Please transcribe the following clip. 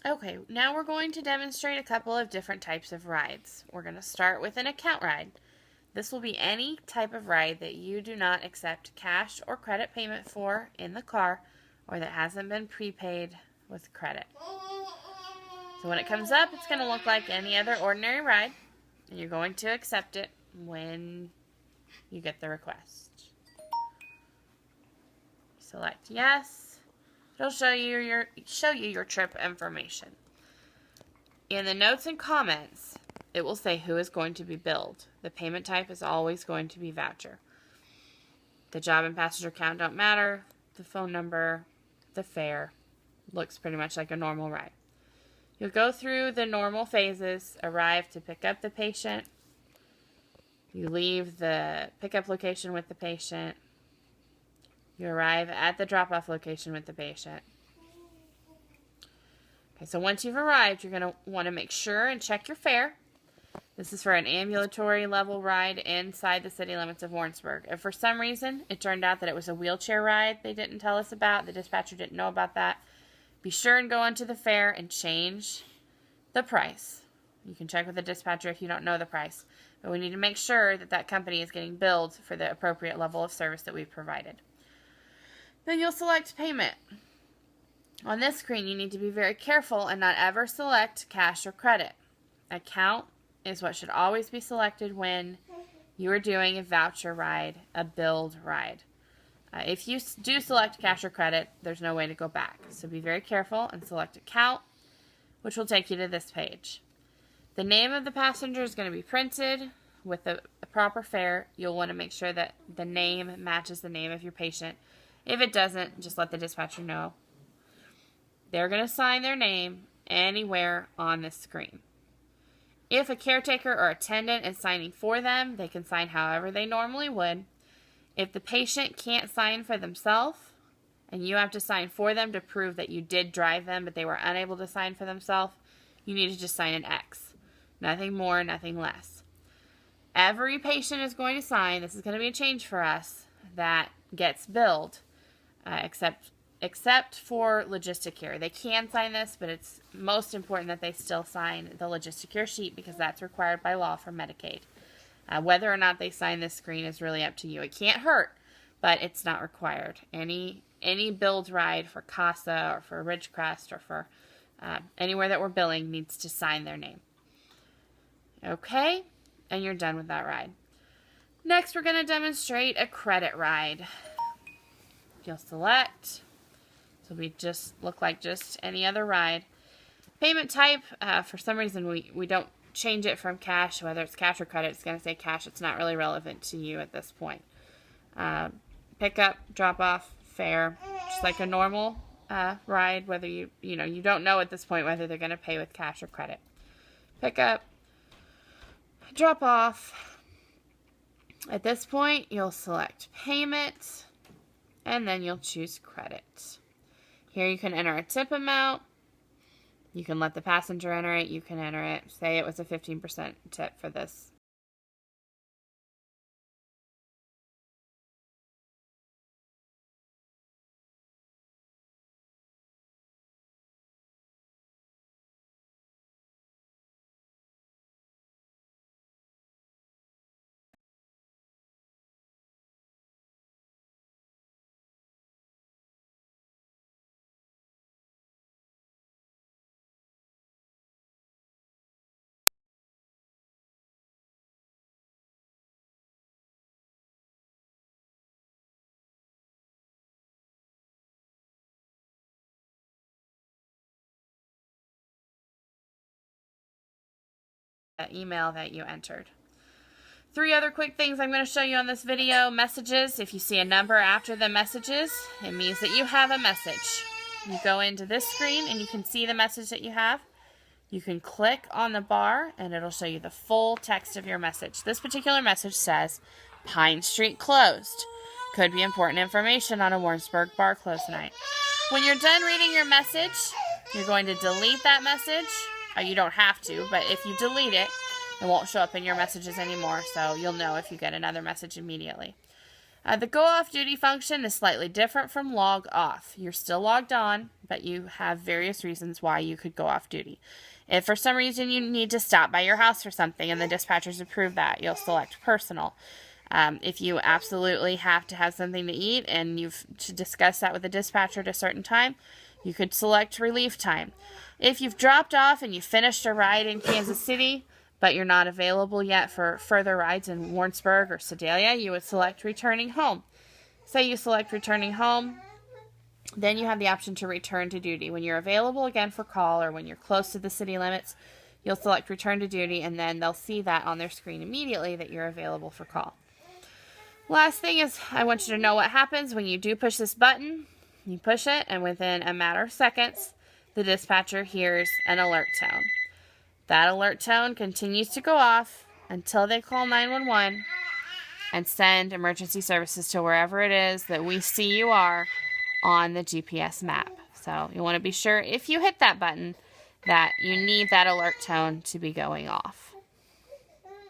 Okay, now we're going to demonstrate a couple of different types of rides. We're going to start with an account ride. This will be any type of ride that you do not accept cash or credit payment for in the car, or that hasn't been prepaid with credit. So when it comes up, it's going to look like any other ordinary ride, and you're going to accept it when you get the request. Select yes. It'll show you your trip information. In the notes and comments, it will say who is going to be billed. The payment type is always going to be voucher. The job and passenger count don't matter. The phone number, the fare, looks pretty much like a normal ride. You'll go through the normal phases, arrive to pick up the patient. You leave the pickup location with the patient. You arrive at the drop-off location with the patient. Okay, so once you've arrived, you're going to want to make sure and check your fare. This is for an ambulatory level ride inside the city limits of Warrensburg. If for some reason it turned out that it was a wheelchair ride they didn't tell us about, the dispatcher didn't know about that, be sure and go into the fare and change the price. You can check with the dispatcher if you don't know the price, but we need to make sure that that company is getting billed for the appropriate level of service that we've provided. Then you'll select payment. On this screen, you need to be very careful and not ever select cash or credit. Account is what should always be selected when you are doing a voucher ride, a billed ride. If you do select cash or credit, there's no way to go back. So be very careful and select account, which will take you to this page. The name of the passenger is going to be printed with a proper fare. You'll want to make sure that the name matches the name of your patient. If it doesn't, just let the dispatcher know. They're going to sign their name anywhere on the screen. If a caretaker or attendant is signing for them, they can sign however they normally would. If the patient can't sign for themselves, and you have to sign for them to prove that you did drive them, but they were unable to sign for themselves, you need to just sign an X. Nothing more, nothing less. Every patient is going to sign. This is going to be a change for us that gets billed. Except for LogistiCare. They can sign this, but it's most important that they still sign the LogistiCare sheet because that's required by law for Medicaid. Whether or not they sign this screen is really up to you. It can't hurt, but it's not required. Any billed ride for CASA or for Ridgecrest or for anywhere that we're billing needs to sign their name. Okay, and you're done with that ride. Next, we're going to demonstrate a credit ride. You'll select. So we just look like just any other ride. Payment type, for some reason we don't change it from cash, whether it's cash or credit. It's going to say cash. It's not really relevant to you at this point. Pickup, drop off, fare, just like a normal ride, whether you don't know at this point whether they're going to pay with cash or credit. Pickup, drop off. At this point, you'll select payment, and then you'll choose credit. Here you can enter a tip amount. You can let the passenger enter it. You can enter it. Say it was a 15% tip for this. Email that you entered. 3 other quick things I'm going to show you on this video. Messages. If you see a number after the messages, it means that you have a message. You go into this screen and you can see the message that you have. You can click on the bar and it'll show you the full text of your message. This particular message says, Pine Street closed. Could be important information on a Warrensburg bar close tonight. When you're done reading your message, you're going to delete that message. You don't have to, but if you delete it, it won't show up in your messages anymore, so you'll know if you get another message immediately. The go off duty function is slightly different from log off. You're still logged on, but you have various reasons why you could go off duty. If for some reason you need to stop by your house for something and the dispatchers approve that, you'll select personal. If you absolutely have to have something to eat and you've to discuss that with the dispatcher at a certain time, you could select relief time. If you've dropped off and you finished a ride in Kansas City, but you're not available yet for further rides in Warrensburg or Sedalia, you would select returning home. Say you select returning home, then you have the option to return to duty. When you're available again for call or when you're close to the city limits, you'll select return to duty, and then they'll see that on their screen immediately that you're available for call. Last thing is, I want you to know what happens when you do push this button. You push it, and within a matter of seconds, the dispatcher hears an alert tone. That alert tone continues to go off until they call 911 and send emergency services to wherever it is that we see you are on the GPS map. So you want to be sure, if you hit that button, that you need that alert tone to be going off.